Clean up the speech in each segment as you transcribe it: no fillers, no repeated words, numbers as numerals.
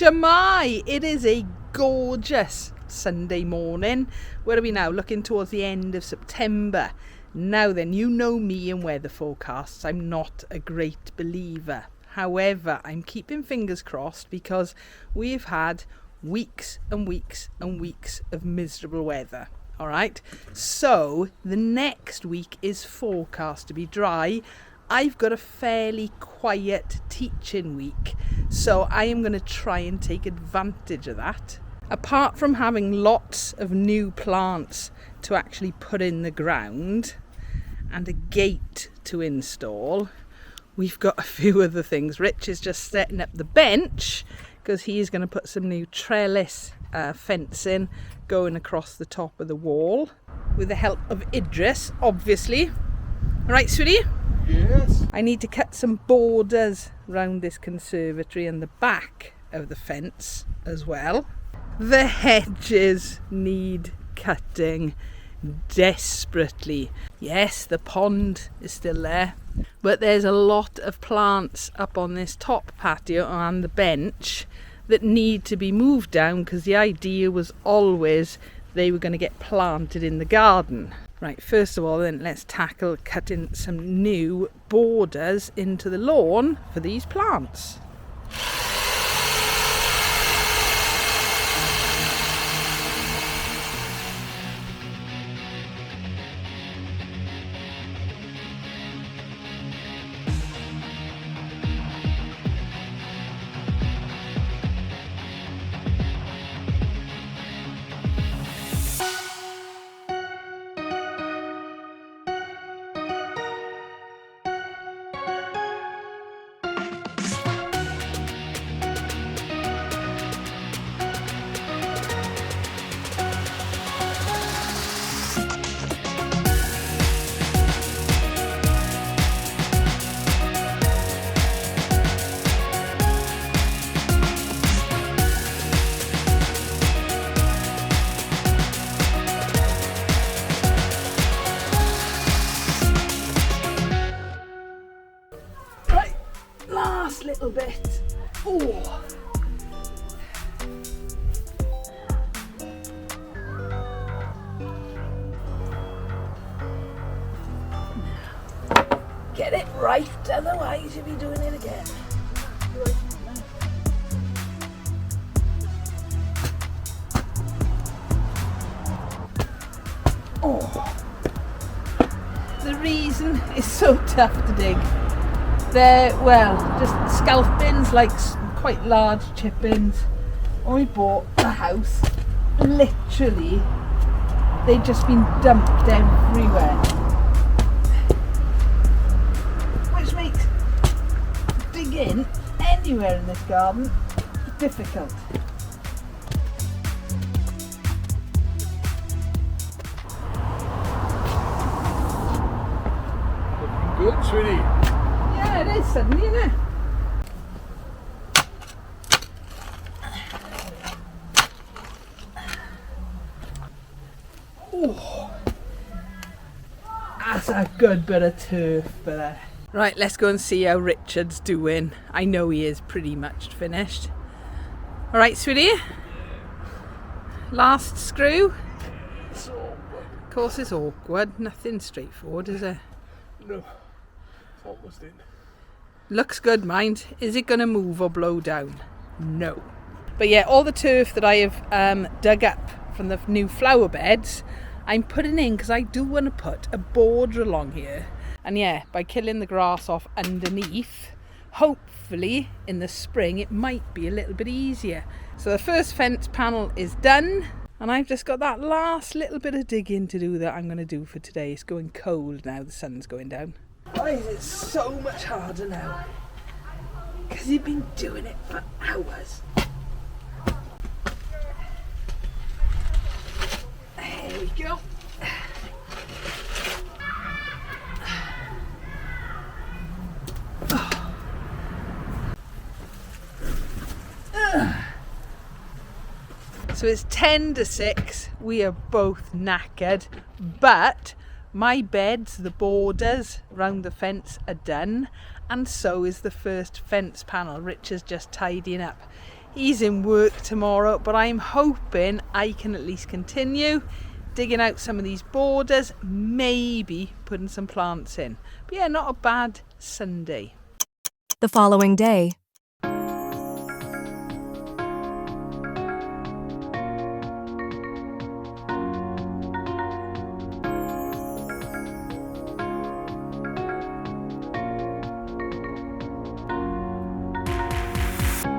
Shamai! It is a gorgeous Sunday morning. Where are we now? Looking towards the end of September. Now then, you know me and weather forecasts. I'm not a great believer. However, I'm keeping fingers crossed because we've had weeks and weeks and weeks of miserable weather. All right, so the next week is forecast to be dry. I've got a fairly quiet teaching week, so I am going to try and take advantage of that. Apart from having lots of new plants to actually put in the ground and a gate to install, we've got a few other things. Rich is just setting up the bench because he's going to put some new trellis fencing going across the top of the wall with the help of Idris, obviously. All right, sweetie? Yes. I need to cut some borders around this conservatory and the back of the fence as well. The hedges need cutting desperately. Yes, the pond is still there, but there's a lot of plants up on this top patio and the bench that need to be moved down because the idea was always they were going to get planted in the garden. Right, first of all then let's tackle cutting some new borders into the lawn for these plants. Little bit. Oh. Get it right, otherwise you'll be doing it again. Oh. The reason it's so tough to dig. They're, well, just scalpings, like quite large chippings. When we bought the house, literally, they'd just been dumped everywhere. Which makes digging anywhere in this garden difficult. Looking good, sweetie. Yeah, it is suddenly, isn't it? Oh, that's a good bit of turf there. Right, let's go and see how Richard's doing. I know he is pretty much finished. All right, sweetie? Last screw? It's awkward. Of course it's awkward. Nothing straightforward, is it? No, it's almost in. Looks good, mind. Is it going to move or blow down? No. But yeah, all the turf that I have dug up from the new flower beds, I'm putting in because I do want to put a border along here. And yeah, by killing the grass off underneath, hopefully in the spring it might be a little bit easier. So the first fence panel is done, and I've just got that last little bit of digging to do that I'm going to do for today. It's going cold now, the sun's going down. Why is it so much harder now? Because you've been doing it for hours. There we go. So it's 10 to 6. We are both knackered, but my beds, the borders round the fence are done, and so is the first fence panel. Rich is just tidying up. He's in work tomorrow, but I'm hoping I can at least continue digging out some of these borders, maybe putting some plants in. But yeah, not a bad Sunday. The following day.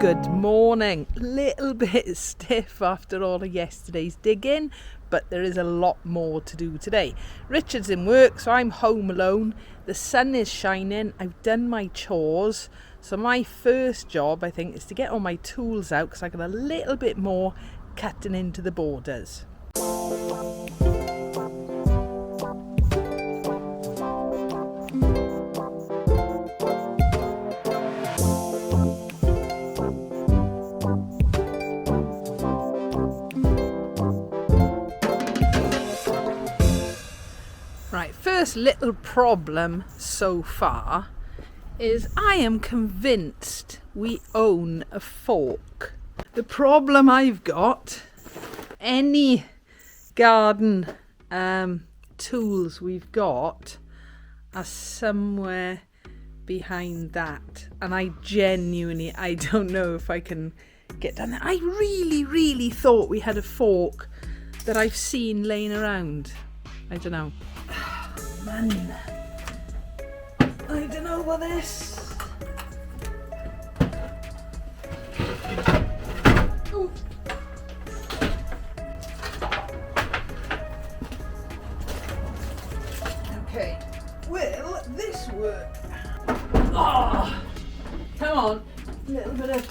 Good morning. Little bit stiff after all of yesterday's digging, but there is a lot more to do today. Richard's in work, so I'm home alone. The sun is shining. I've done my chores. So my first job, I think, is to get all my tools out because I got a little bit more cutting into the borders. Right, first little problem so far is I am convinced we own a fork. The problem I've got, any garden tools we've got are somewhere behind that, and I don't know if I can get down there. I really thought we had a fork that I've seen laying around. I don't know. Man, I don't know about this. Ooh. Okay, will this work? Oh, come on, a little bit of.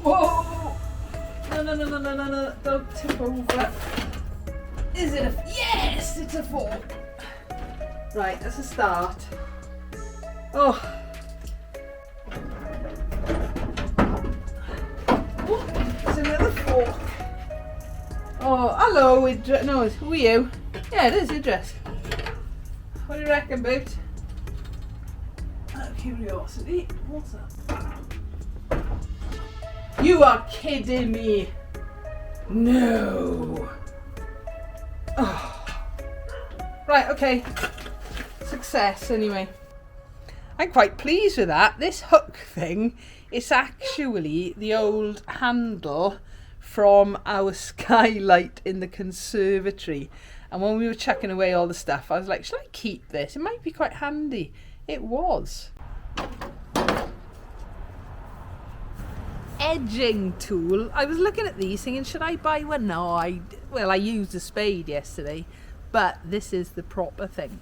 Whoa! No, don't tip over. Is it a? Yes, it's a fork. Right, that's a start. Oh. There's another fork. Oh, hello, no, who are you? Yeah, it is your dress. What do you reckon, babes? Out of curiosity, what's that? You are kidding me. No. Oh. Right, okay. Success anyway. I'm quite pleased with that. This hook thing is actually the old handle from our skylight in the conservatory, and when we were chucking away all the stuff I was like, should I keep this? It might be quite handy. It was. Edging tool. I was looking at these thinking, should I buy one? No, I used a spade yesterday, but this is the proper thing.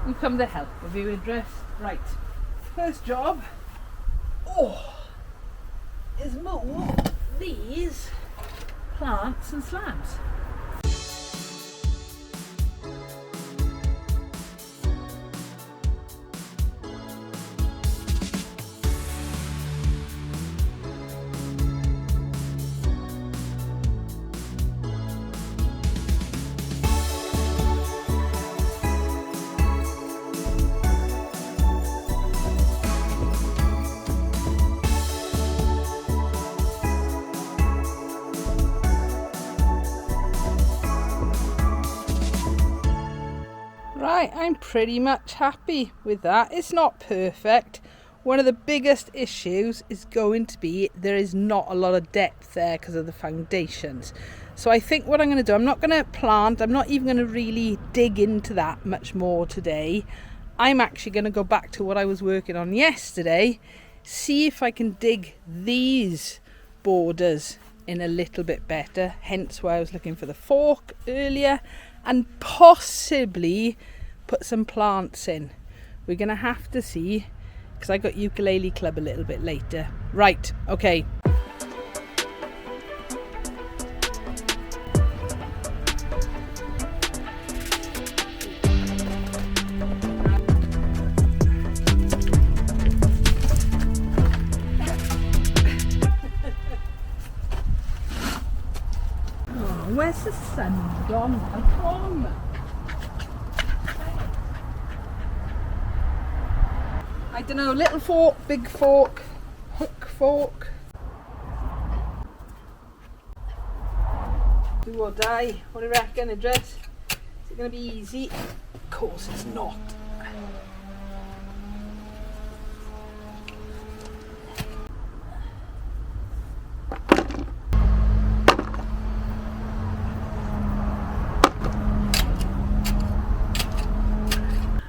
We come to help. Have you addressed? Right. First job. Is move these plants and slabs. Right, I'm pretty much happy with that. It's not perfect. One of the biggest issues is going to be there is not a lot of depth there because of the foundations. So I think what I'm going to do, I'm not going to plant, I'm not even going to really dig into that much more today. I'm actually going to go back to what I was working on yesterday, see if I can dig these borders in a little bit better, hence why I was looking for the fork earlier, and possibly put some plants in. We're going to have to see, because I got ukulele club a little bit later. Right, okay. Where's the sun gone? Come on. I don't know, little fork, big fork, hook fork. Do or die. What do you reckon, Idris? Is it going to be easy? Of course it's not.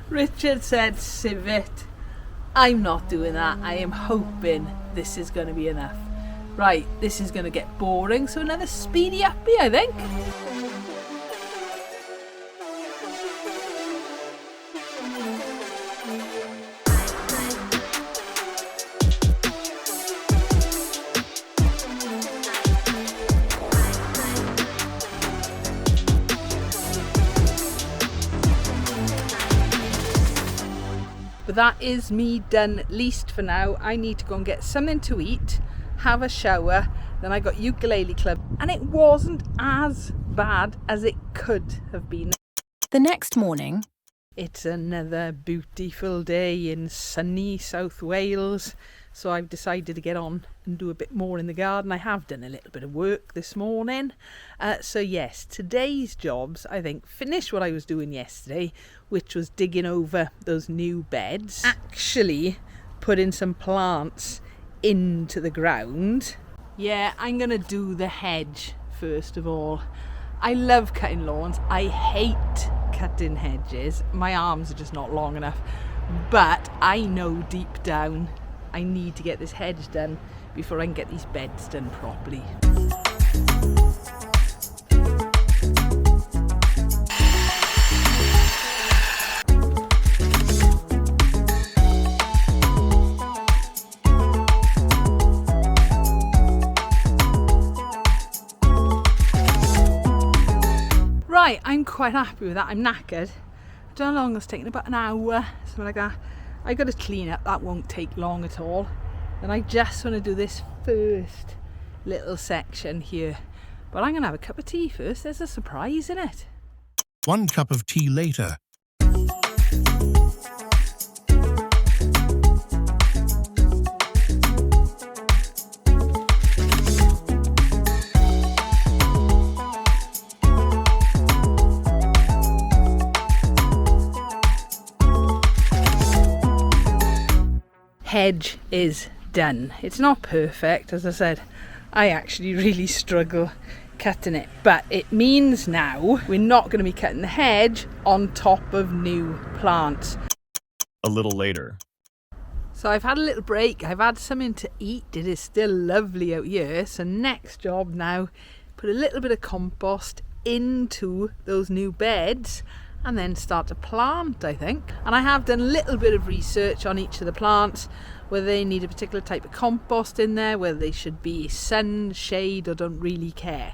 Richard said sieve it. I'm not doing that. I am hoping this is going to be enough. Right, this is going to get boring, so another speedy uppy, I think. But that is me done, at least for now. I need to go and get something to eat, have a shower, then I got ukulele club, and it wasn't as bad as it could have been. The next morning, It's another beautiful day in sunny South Wales, so I've decided to get on and do a bit more in the garden. I have done a little bit of work this morning. So yes, today's jobs, I think, finished what I was doing yesterday, which was digging over those new beds. Actually putting some plants into the ground. Yeah, I'm going to do the hedge first of all. I love cutting lawns. I hate cutting hedges. My arms are just not long enough. But I know deep down I need to get this hedge done before I can get these beds done properly. Right, I'm quite happy with that. I'm knackered. I don't know how long it's taken, about an hour, something like that. I got to clean up, that won't take long at all. And I just want to do this first little section here. But I'm going to have a cup of tea first, there's a surprise in it. 1 cup of tea later. Hedge is done. It's not perfect, as I said. I actually really struggle cutting it, but it means now we're not going to be cutting the hedge on top of new plants. A little later. So I've had a little break, I've had something to eat. It is still lovely out here. So next job now, put a little bit of compost into those new beds and then start to plant, I think. And I have done a little bit of research on each of the plants, whether they need a particular type of compost in there, whether they should be sun, shade, or don't really care.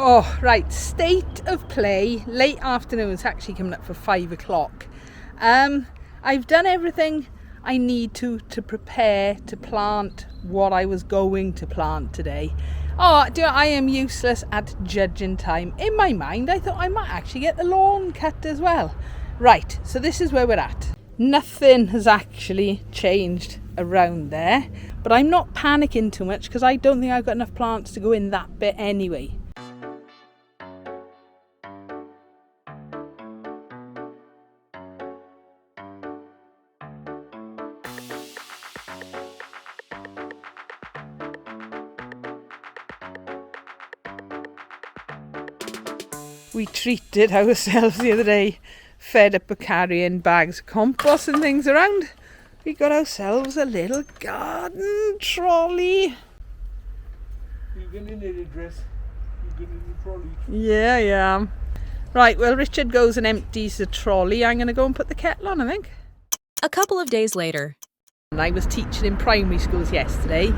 Oh, right, state of play, late afternoon. It's actually coming up for 5 o'clock. I've done everything I need to prepare to plant what I was going to plant today. Oh, I am useless at judging time. In my mind, I thought I might actually get the lawn cut as well. Right, so this is where we're at. Nothing has actually changed around there, but I'm not panicking too much because I don't think I've got enough plants to go in that bit anyway. We treated ourselves the other day fed up of carrying bags of compost and things around, we got ourselves a little garden trolley. You're going to need a dress. You're going to need a trolley. Yeah. Right, well, Richard goes and empties the trolley. I'm going to go and put the kettle on, I think. A couple of days later. I was teaching in primary schools yesterday.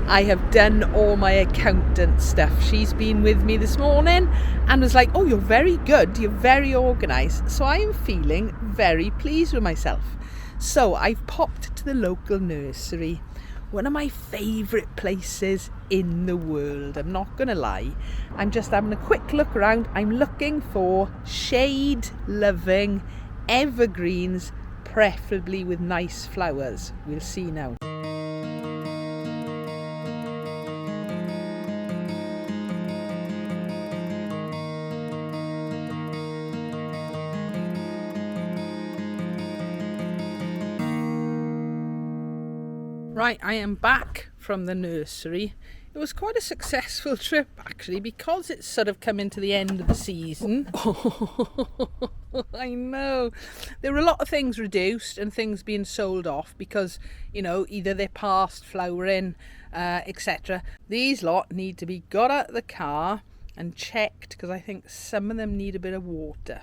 I have done all my accountant stuff. She's been with me this morning and was like, oh, you're very good, you're very organised. So I am feeling very pleased with myself. So I've popped to the local nursery, one of my favourite places in the world. I'm not going to lie. I'm just having a quick look around. I'm looking for shade-loving evergreens, preferably with nice flowers. We'll see now. Right, I am back from the nursery. It was quite a successful trip actually, because it's sort of coming to the end of the season. I know. There were a lot of things reduced and things being sold off because, you know, either they're past flowering, etc. These lot need to be got out of the car and checked because I think some of them need a bit of water.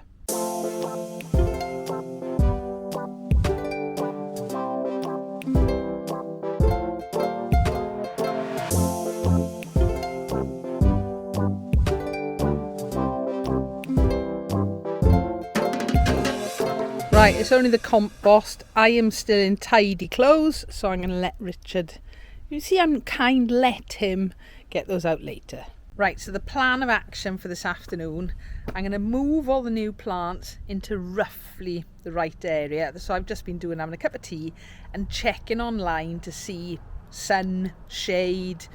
Right, it's only the compost. I am still in tidy clothes, so I'm going to let Richard, you see, I'm kind, let him get those out later. Right, so the plan of action for this afternoon, I'm going to move all the new plants into roughly the right area. So I've just been having a cup of tea and checking online to see sun, shade,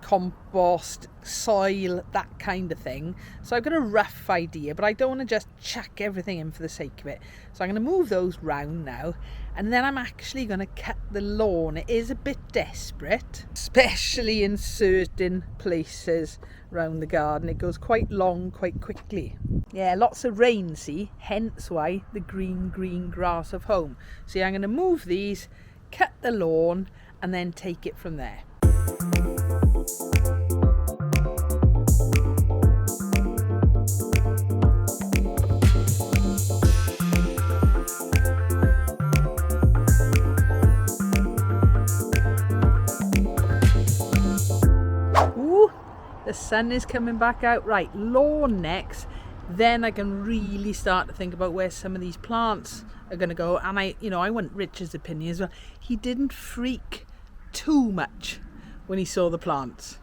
compost, soil, that kind of thing. So I've got a rough idea, but I don't want to just chuck everything in for the sake of it. So I'm going to move those round now, and then I'm actually going to cut the lawn. It is a bit desperate, especially in certain places around the garden. It goes quite long quite quickly. Yeah, lots of rain, see, hence why the green grass of home. So I'm going to move these, cut the lawn, and then take it from there. Ooh, the sun is coming back out. Right, lawn next. Then I can really start to think about where some of these plants are going to go. And I want Richard's opinion as well. He didn't freak too much when he saw the plants.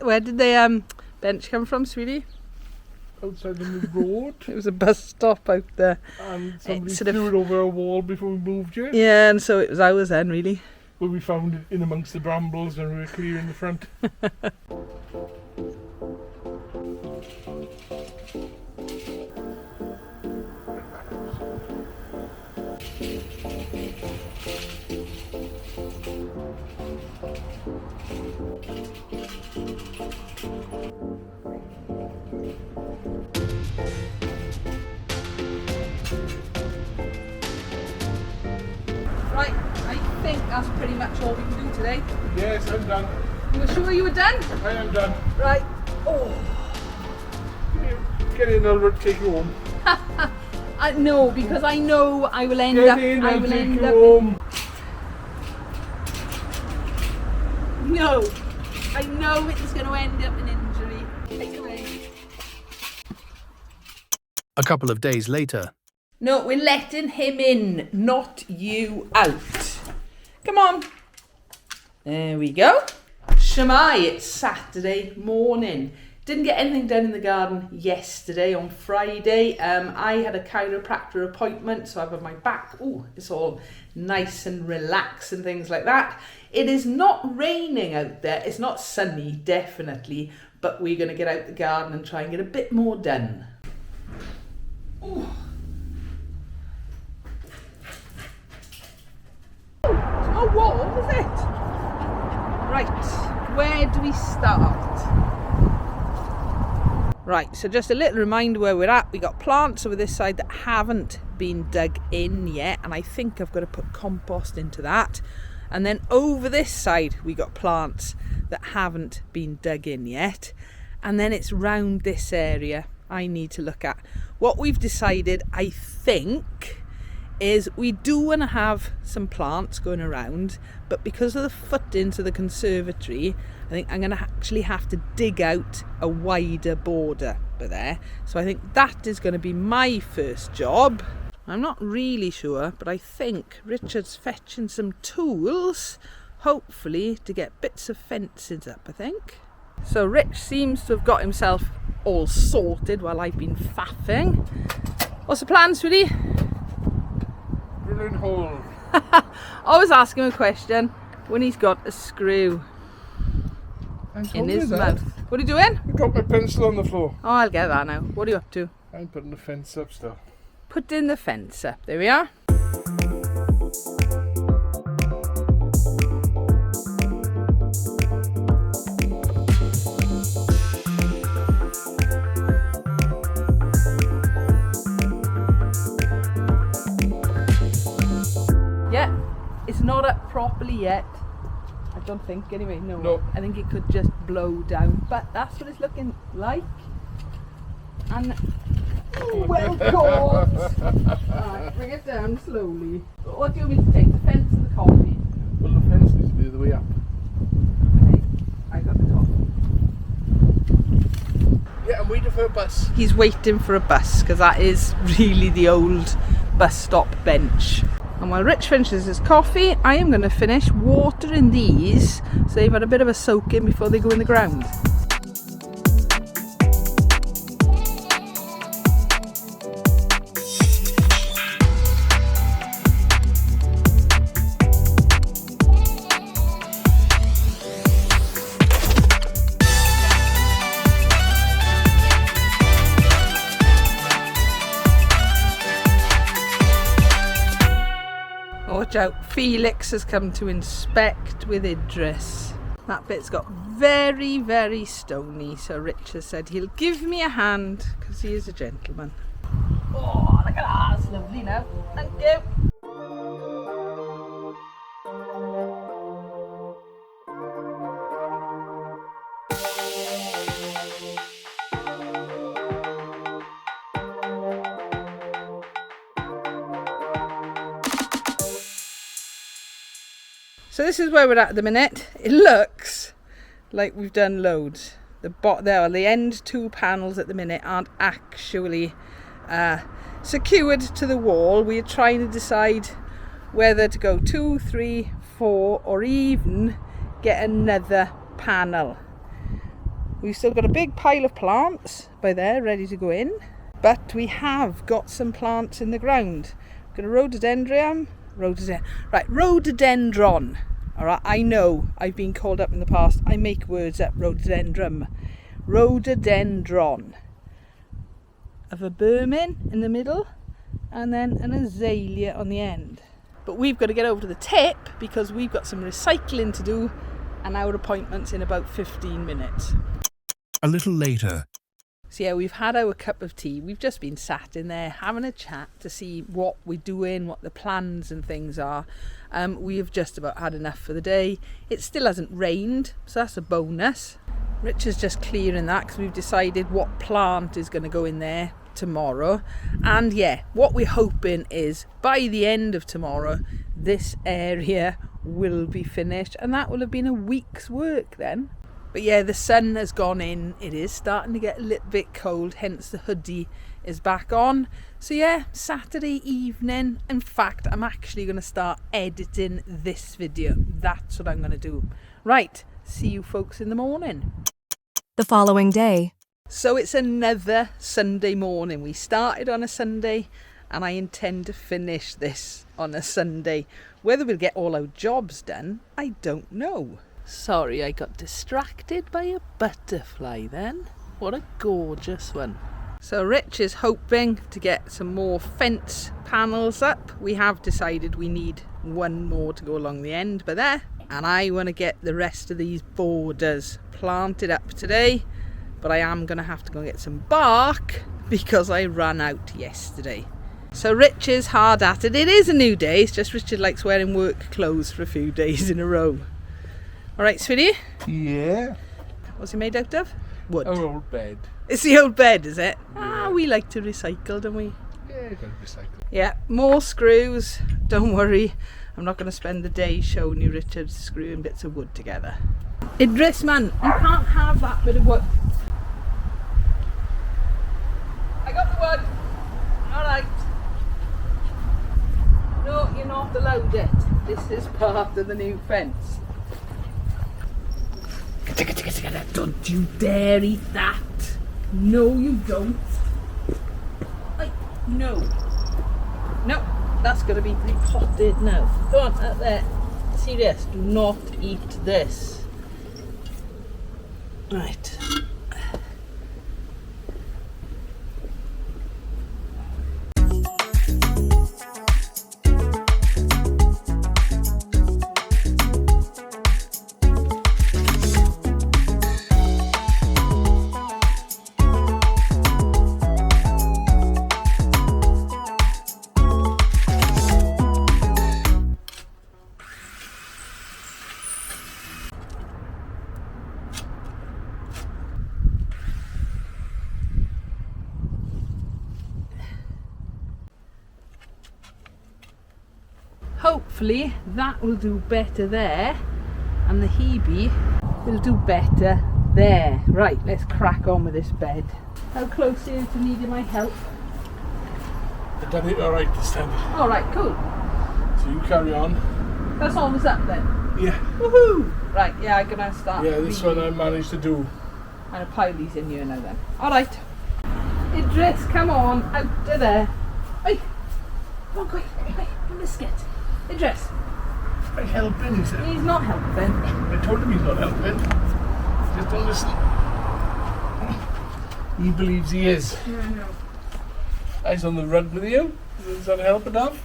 Where did the bench come from, sweetie? Outside the road. It was a bus stop out there. And somebody threw it over a wall before we moved here. Yeah, and so it was ours then, really. Well, we found it in amongst the brambles and we were clearing the front. Right, I think that's pretty much all we can do today. Yes, I'm done. You were sure you were done? I am done. Right. Oh. Get in, Albert, take you home. No, because I know I will end Get up. in, I I'll will take end you up. home. No, I know it's going to end up in injury. Take it away. A couple of days later. No, we're letting him in, not you out. Come on. There we go. Shemai, it's Saturday morning. Didn't get anything done in the garden yesterday on Friday. I had a chiropractor appointment, so I've got my back. Oh, it's all nice and relaxed and things like that. It is not raining out there. It's not sunny, definitely, but we're going to get out the garden and try and get a bit more done. Ooh. Oh, wall, is it? Right, where do we start? Right, so just a little reminder where we're at. We got plants over this side that haven't been dug in yet, and I think I've got to put compost into that. And then over this side we got plants that haven't been dug in yet, and then it's round this area I need to look at. What we've decided, I think, is we do want to have some plants going around, but because of the footings of the conservatory, I think I'm going to actually have to dig out a wider border there. So I think that is going to be my first job. I'm not really sure, but I think Richard's fetching some tools, hopefully to get bits of fences up, I think. So Rich seems to have got himself all sorted while I've been faffing. What's the plan, sweetie? Drilling hole. Always ask him a question when he's got a screw in his mouth. What are you doing? I got my pencil on the floor. Oh, I'll get that now. What are you up to? I'm putting the fence up still. Putting the fence up. There we are. Yeah, it's not up properly yet. I don't think, anyway. No. I think it could just blow down, but that's what it's looking like. And well caught. Alright, bring it down slowly. What do you want me to take? The fence or the coffee? Well, the fence needs to be the way up. Okay, I got the coffee. Yeah, I'm waiting for a bus. He's waiting for a bus because that is really the old bus stop bench. And while Rich finishes his coffee, I am going to finish watering these so they've had a bit of a soak in before they go in the ground. Watch out, Felix has come to inspect with Idris. That bit's got very, very stony, so Rich has said he'll give me a hand because he is a gentleman. Oh, look at that, it's lovely now. Thank you. So this is where we're at the minute. It looks like we've done loads. The end two panels at the minute aren't actually secured to the wall. We're trying to decide whether to go 2, 3, 4 or even get another panel. We've still got a big pile of plants by there ready to go in, but we have got some plants in the ground. We've got a rhododendron. Alright, I know I've been called up in the past. I make words up. Rhododendron. A vermin in the middle and then an azalea on the end. But we've got to get over to the tip because we've got some recycling to do and our appointment's in about 15 minutes. A little later. So yeah, we've had our cup of tea. We've just been sat in there having a chat to see what we're doing, what the plans and things are. We have just about had enough for the day. It still hasn't rained, so that's a bonus. Rich is just clearing that because we've decided what plant is going to go in there tomorrow. And yeah, what we're hoping is by the end of tomorrow, this area will be finished, and that will have been a week's work then. But yeah, the sun has gone in. It is starting to get a little bit cold, hence the hoodie is back on. So yeah, Saturday evening. In fact, I'm actually going to start editing this video. That's what I'm going to do. Right, see you folks in the morning. The following day. So it's another Sunday morning. We started on a Sunday and I intend to finish this on a Sunday. Whether we'll get all our jobs done, I don't know. Sorry, I got distracted by a butterfly then. What a gorgeous one. So Rich is hoping to get some more fence panels up. We have decided we need one more to go along the end, but there. And I want to get the rest of these borders planted up today. But I am going to have to go and get some bark because I ran out yesterday. So Rich is hard at it. It is a new day. It's just Richard likes wearing work clothes for a few days in a row. All right, sweetie? Yeah. What's it made out of? Wood. Our old bed. It's the old bed, is it? Yeah. Ah, we like to recycle, don't we? Yeah, got to recycle. Yeah, more screws. Don't worry. I'm not going to spend the day showing you Richard screwing bits of wood together. Idris, man, you can't have that bit of wood. I got the wood. All right. No, you're not allowed it. This is part of the new fence. Don't you dare eat that. No, you don't. No. No, that's going to be repotted now. Go on, out there. Serious, do not eat this. Right. Hopefully that will do better there and the Hebe will do better there. Right, let's crack on with this bed. How close are you to needing my help? I've done it alright this time. Alright, cool. So you carry on. That's almost up then. Yeah. Woohoo! Right, yeah, I'm gonna start. Yeah, this one I managed to do. I'm gonna pile these in here now then. Alright. Idris, come on, out of there. Hey! Come on, quick, hey, biscuit. Idris. I'm helping, he said. He's not helping. I told him he's not helping. Just don't listen. He believes he is. Yeah, I know. I was on the rug with you. Is that help enough?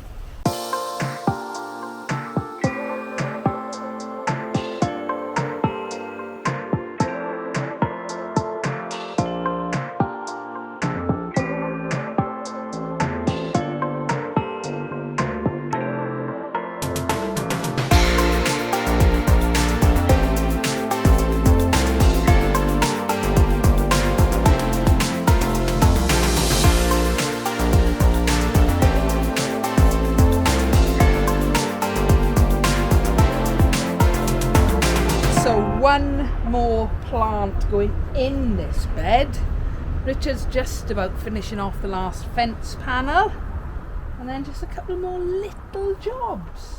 One more plant going in this bed. Richard's just about finishing off the last fence panel and then just a couple more little jobs.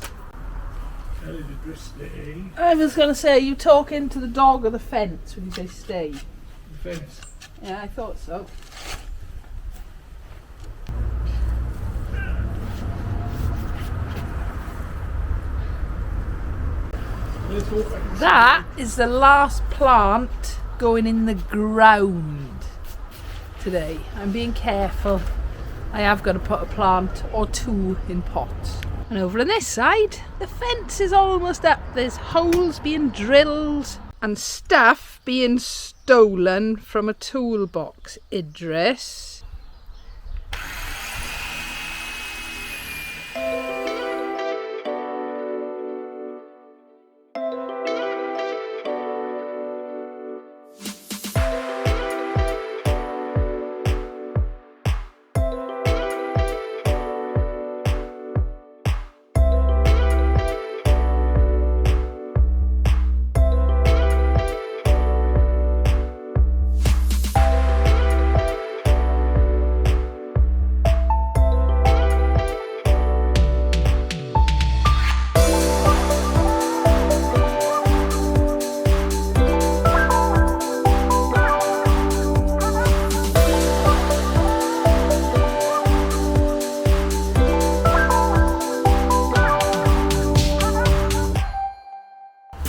How did you just stay? I was going to say, are you talking to the dog or the fence when you say stay? The fence. Yeah, I thought so. That is the last plant going in the ground today. I'm being careful. I have got to put a plant or two in pots. And over on this side, the fence is almost up. There's holes being drilled and stuff being stolen from a toolbox. Idris.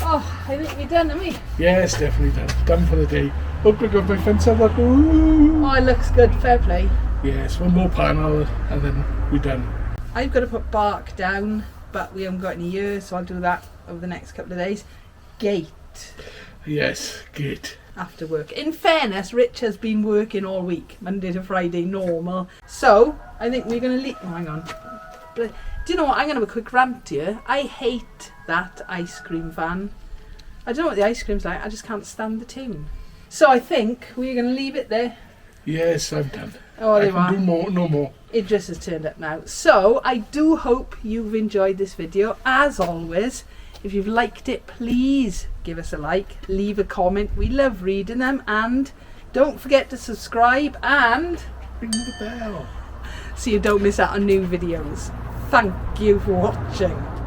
Oh, I think we're done, aren't we? Yes, definitely done. Done for the day. Hope I got my fence up like, ooh. Oh, it looks good. Fair play. Yes, one more panel and then we're done. I've got to put bark down, but we haven't got any here, so I'll do that over the next couple of days. Gate. Yes, good. After work. In fairness, Rich has been working all week, Monday to Friday, normal. So, I think we're going to leave... Oh, hang on. But, do you know what? I'm going to have a quick rant here. I hate that ice cream van. I don't know what the ice cream's like. I just can't stand the tune. So I think we're going to leave it there. Yes, I'm done. Oh, there I you are. can do more, no more. It just has turned up now. So, I do hope you've enjoyed this video. As always, if you've liked it, please give us a like, leave a comment. We love reading them, and don't forget to subscribe and Ring the bell. so you don't miss out on new videos. Thank you for watching.